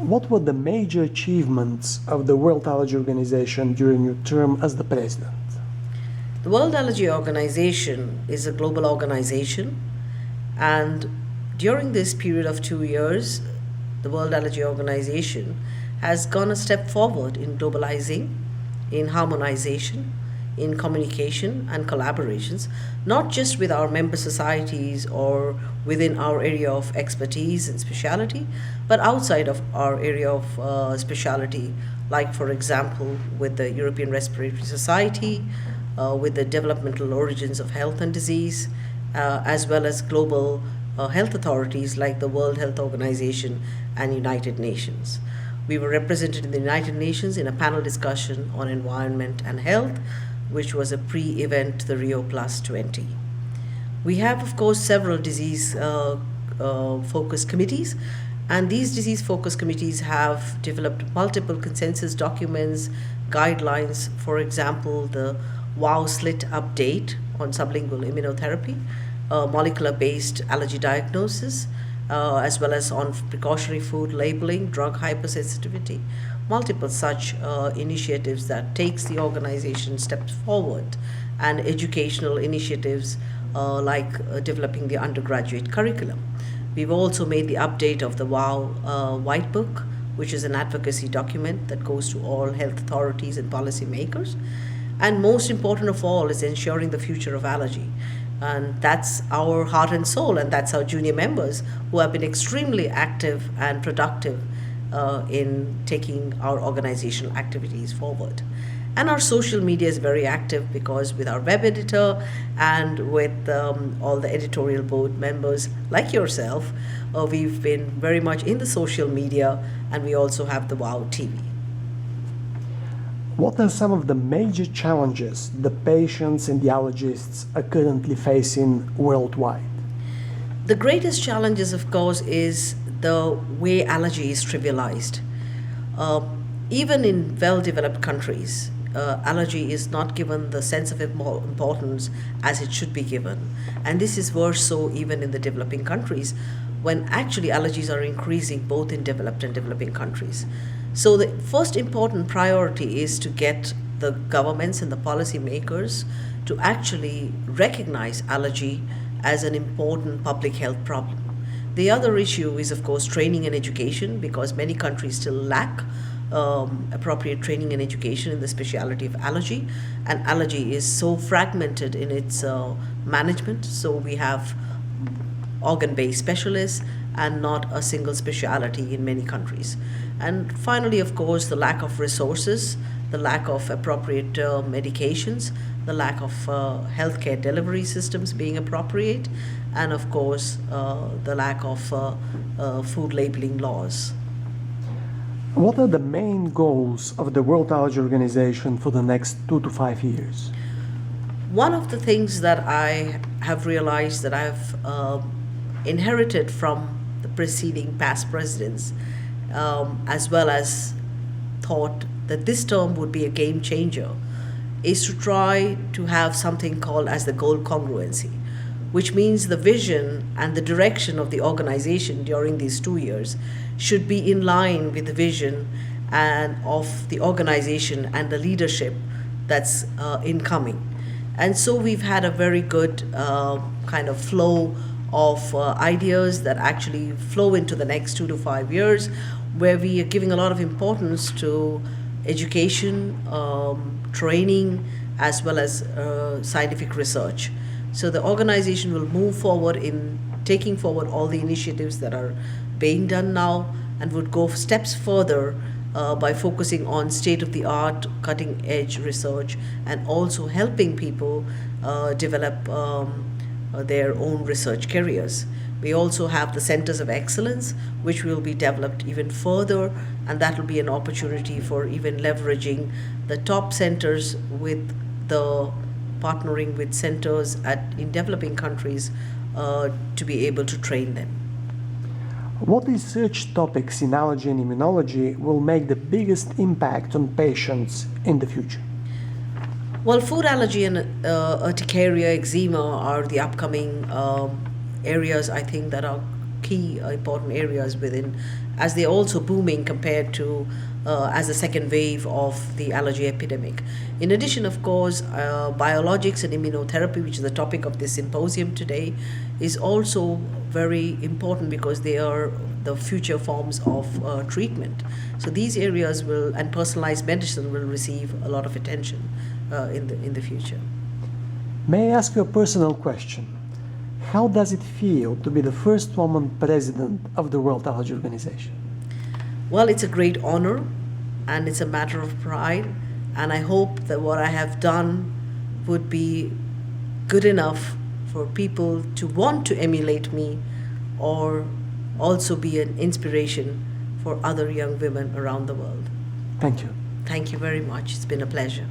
What were the major achievements of the World Allergy Organization during your term as the president? The World Allergy Organization is a global organization, and during this period of 2 years, the World Allergy Organization has gone a step forward in globalizing, in harmonization, in communication and collaborations, not just with our member societies or within our area of expertise and specialty, but outside of our area of specialty, like, for example, with the European Respiratory Society, with the developmental origins of health and disease, as well as global health authorities like the World Health Organization and United Nations. We were represented in the United Nations in a panel discussion on environment and health, which was a pre-event to the Rio Plus 20. We have, of course, several disease focus committees, and these disease focus committees have developed multiple consensus documents, guidelines, for example, the WAO slit update on sublingual immunotherapy, molecular-based allergy diagnosis, as well as on precautionary food labeling, drug hypersensitivity, multiple such initiatives that takes the organization steps forward, and educational initiatives like developing the undergraduate curriculum. We've also made the update of the WAO White Book, which is an advocacy document that goes to all health authorities and policymakers. And most important of all is ensuring the future of allergy. And that's our heart and soul, and that's our junior members who have been extremely active and productive in taking our organizational activities forward. And our social media is very active because with our web editor and with all the editorial board members like yourself, we've been very much in the social media, and we also have the WOW TV. What are some of the major challenges the patients and the allergists are currently facing worldwide? The greatest challenges, of course, is the way allergy is trivialized. Uh, Even in well-developed countries, allergy is not given the sense of importance as it should be given. And this is worse so even in the developing countries, when actually allergies are increasing both in developed and developing countries. So the first important priority is to get the governments and the policymakers to actually recognize allergy as an important public health problem. The other issue is, of course, training and education, because many countries still lack appropriate training and education in the specialty of allergy, and allergy is so fragmented in its management. So we have organ-based specialists and not a single specialty in many countries. And finally, of course, the lack of resources, the lack of appropriate medications, the lack of healthcare delivery systems being appropriate, and of course, the lack of food labeling laws. What are the main goals of the World Allergy Organization for the next 2 to 5 years? One of the things that I have realized that I've inherited from the preceding past presidents, as well as thought that this term would be a game changer, is to try to have something called as the goal congruency, which means the vision and the direction of the organization during these 2 years should be in line with the vision and of the organization and the leadership that's incoming. And so we've had a very good kind of flow of ideas that actually flow into the next 2 to 5 years, where we are giving a lot of importance to education, training, as well as scientific research. So the organization will move forward in taking forward all the initiatives that are being done now, and would go steps further by focusing on state-of-the-art, cutting-edge research, and also helping people develop their own research careers. We also have the centers of excellence, which will be developed even further, and that will be an opportunity for even leveraging the top centers with the partnering with centers in developing countries to be able to train them. What research topics in allergy and immunology will make the biggest impact on patients in the future? Well, food allergy and urticaria, eczema are the upcoming areas I think that are key important areas within, as they're also booming compared to as a second wave of the allergy epidemic. In addition, of course, biologics and immunotherapy, which is the topic of this symposium today, is also very important because they are the future forms of treatment. So these areas will, and personalized medicine will receive a lot of attention in the future. May I ask you a personal question? How does it feel to be the first woman president of the World Allergy Organization? Well, it's a great honor and it's a matter of pride, and I hope that what I have done would be good enough for people to want to emulate me or also be an inspiration for other young women around the world. Thank you. Thank you very much. It's been a pleasure.